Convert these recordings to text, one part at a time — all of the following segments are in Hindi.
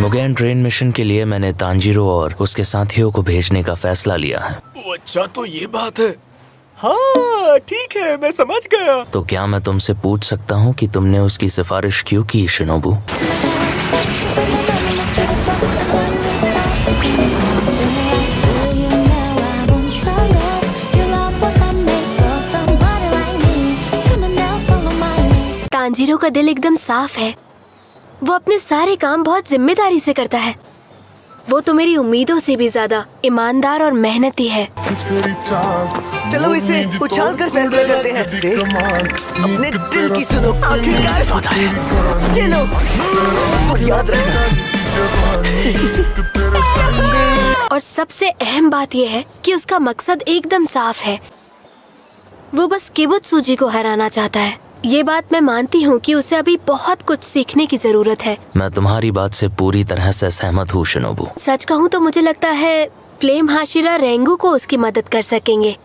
मुगेन ट्रेन मिशन के लिए मैंने तांजीरो और उसके साथियों को भेजने का फैसला लिया है। अच्छा, तो ये बात है। हाँ ठीक है, मैं समझ गया। तो क्या मैं तुमसे पूछ सकता हूँ कि तुमने उसकी सिफारिश क्यों की, शिनोबू? तांजीरो का दिल एकदम साफ है। वो अपने सारे काम बहुत जिम्मेदारी से करता है। वो तो मेरी उम्मीदों से भी ज्यादा ईमानदार और मेहनती है। चलो इसे उछाल कर फैसला करते हैं। से अपने दिल की सुनो, आखिरकार होता है। ये लो और याद रखना। और सबसे अहम बात यह है कि उसका मकसद एकदम साफ है। वो बस किबुत्सुजी को हराना चाहता है। ये बात मैं मानती हूँ कि उसे अभी बहुत कुछ सीखने की जरूरत है। मैं तुम्हारी बात से पूरी तरह से सहमत हूँ शिनोबू। सच कहूँ तो मुझे लगता है फ्लेम हाशिरा रेंगू को उसकी मदद कर सकेंगे।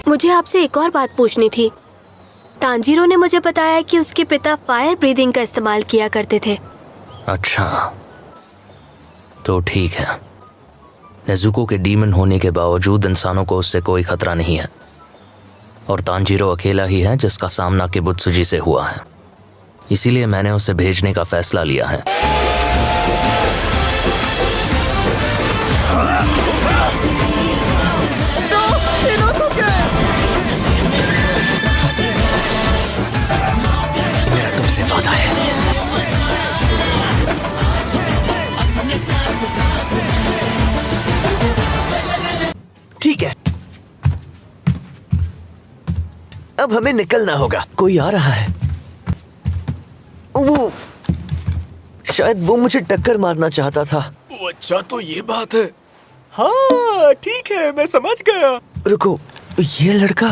मुझे आपसे एक और बात पूछनी थी। तांजीरो ने मुझे बताया कि उसके पिता फायर ब्रीदिंग का इस्तेमाल किया करते थे। अच्छा, तो ठीक है। नेजुको के डीमन होने के बावजूद इंसानों को उससे कोई खतरा नहीं है, और तांजीरो अकेला ही है जिसका सामना किबुत्सुजी से हुआ है। इसीलिए मैंने उसे भेजने का फैसला लिया है। मेरा तुमसे वादा है। ठीक है, अब हमें निकलना होगा। कोई आ रहा है। वो शायद वो मुझे टक्कर मारना चाहता था। अच्छा, तो ये बात है। हाँ ठीक है, मैं समझ गया। रुको, ये लड़का,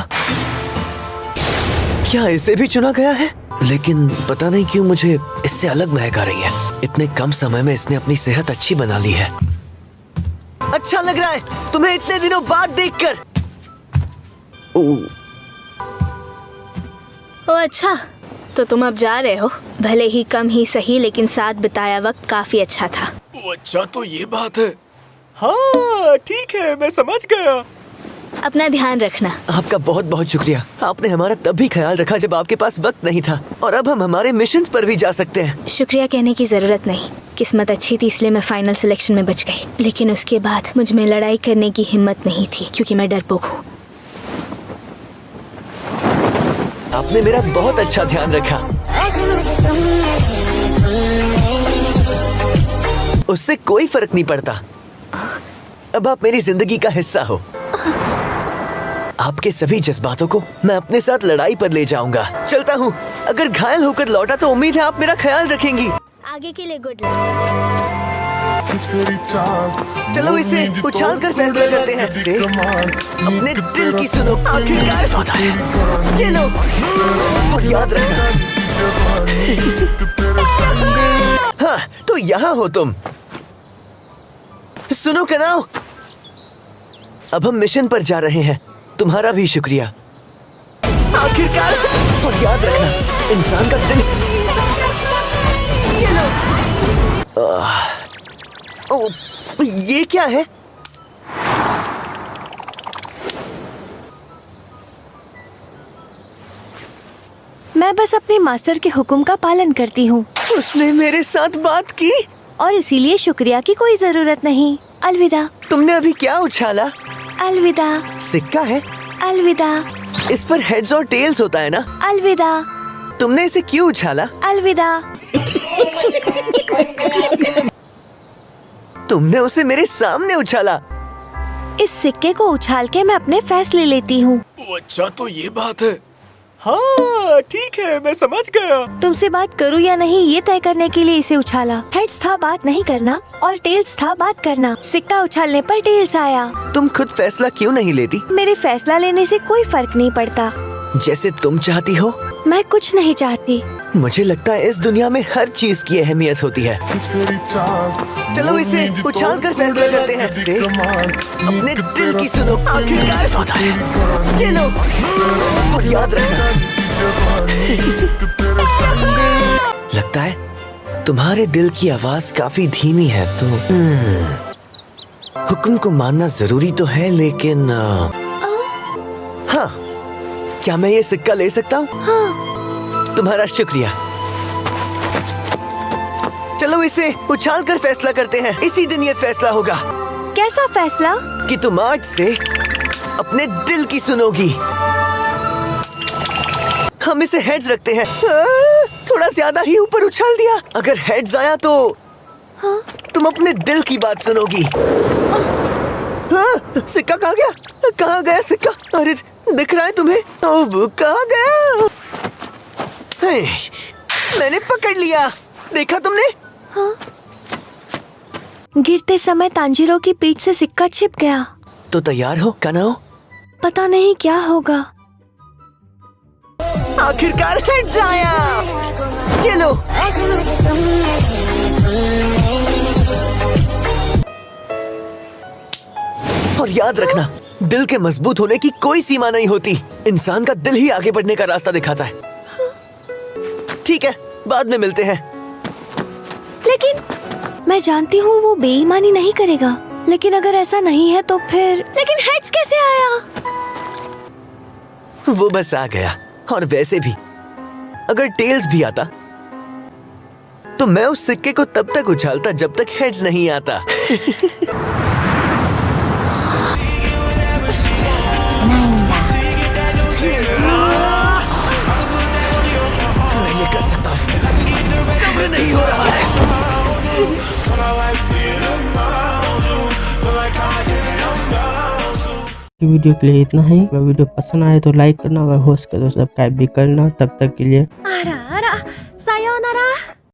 क्या इसे भी चुना गया है? लेकिन पता नहीं क्यों मुझे इससे अलग महक आ रही है। इतने कम समय में इसने अपनी सेहत अच्छी बना ली है। अच्छा लग रहा है तुम्हें इतने दिनों बाद देखकर। ओह अच्छा, तो तुम अब जा रहे हो। भले ही कम ही सही, लेकिन साथ बिताया वक्त काफी अच्छा था। अच्छा, तो ये बात है। हाँ ठीक है, मैं समझ गया। अपना ध्यान रखना। आपका बहुत बहुत शुक्रिया। आपने हमारा तब भी ख्याल रखा जब आपके पास वक्त नहीं था, और अब हम हमारे मिशन पर भी जा सकते हैं। शुक्रिया कहने की जरूरत नहीं। किस्मत अच्छी थी इसलिए मैं फाइनल सिलेक्शन में बच गई, लेकिन उसके बाद मुझ में लड़ाई करने की हिम्मत नहीं थी क्योंकि मैं डरपोक हूँ। आपने मेरा बहुत अच्छा ध्यान रखा। उससे कोई फर्क नहीं पड़ता। अब आप मेरी जिंदगी का हिस्सा हो। आपके सभी जज्बातों को मैं अपने साथ लड़ाई पर ले जाऊंगा। चलता हूँ। अगर घायल होकर लौटा तो उम्मीद है आप मेरा ख्याल रखेंगी। आगे के लिए गुड लक। चलो इसे उछाल कर फैसला करते हैं। से अपने दिल की सुनो, आखिरकार होता है। ये लो और याद रखना। हाँ, तो यहाँ हो तुम। सुनो कनाव, अब हम मिशन पर जा रहे हैं। तुम्हारा भी शुक्रिया। आखिरकार, और याद रखना, इंसान का दिल। ये लो। ये क्या है? मैं बस अपने मास्टर के हुक्म का पालन करती हूँ। उसने मेरे साथ बात की, और इसीलिए शुक्रिया की कोई जरूरत नहीं। अलविदा। तुमने अभी क्या उछाला? अलविदा। सिक्का है? अलविदा। इस पर हेड्स और टेल्स होता है ना? अलविदा। तुमने इसे क्यों उछाला? अलविदा। तुमने उसे मेरे सामने उछाला। इस सिक्के को उछाल के मैं अपने फैसले लेती हूँ। अच्छा, तो ये बात है। हाँ ठीक है, मैं समझ गया। तुमसे बात करूँ या नहीं ये तय करने के लिए इसे उछाला। हेड्स था बात नहीं करना, और टेल्स था बात करना। सिक्का उछालने पर टेल्स आया। तुम खुद फैसला क्यों नहीं लेती? मेरे फैसला लेने से कोई फर्क नहीं पड़ता। जैसे तुम चाहती हो। मैं कुछ नहीं चाहती। मुझे लगता है इस दुनिया में हर चीज की अहमियत होती है। चलो इसे उछाल कर फैसला करते हैं। से अपने दिल की सुनो, आखिरकार होता है। ये लो और याद रखना। लगता है तुम्हारे दिल की आवाज काफी धीमी है, तो हुक्म को मानना जरूरी तो है, लेकिन हाँ, क्या मैं ये सिक्का ले सकता हूँ? हाँ। तुम्हारा शुक्रिया। चलो इसे उछाल कर फैसला करते हैं। इसी दिन ये फैसला होगा। कैसा फैसला? कि तुम आज से अपने दिल की सुनोगी। हम इसे हेड्स रखते हैं। थोड़ा ज्यादा ही ऊपर उछाल दिया। अगर हेड्स आया तो तुम अपने दिल की बात सुनोगी। सिक्का कहाँ गया? कहाँ गया सिक्का? अरे दिख रहा है तुम्हें? कहाँ गया? मैंने पकड़ लिया। देखा तुमने? हाँ। गिरते समय तांजीरो की पीठ से सिक्का छिप गया। तो तैयार हो कानाओ? पता नहीं क्या होगा। आखिरकार हेड्स आया। ये लो। और याद रखना, दिल के मजबूत होने की कोई सीमा नहीं होती। इंसान का दिल ही आगे बढ़ने का रास्ता दिखाता है। ठीक है, बाद में मिलते हैं। लेकिन मैं जानती हूँ वो बेईमानी नहीं करेगा। लेकिन अगर ऐसा नहीं है तो फिर। लेकिन हेड्स कैसे आया? वो बस आ गया। और वैसे भी अगर टेल्स भी आता तो मैं उस सिक्के को तब तक उछालता जब तक हेड्स नहीं आता। मैं ये कर सकता हूँ। सब्र नहीं हो रहा है। वीडियो के लिए इतना ही। अगर वीडियो पसंद आए तो लाइक करना, अगर हो सके तो सब्सक्राइब भी करना। तब तक के लिए आरा आरा, सायोनारा।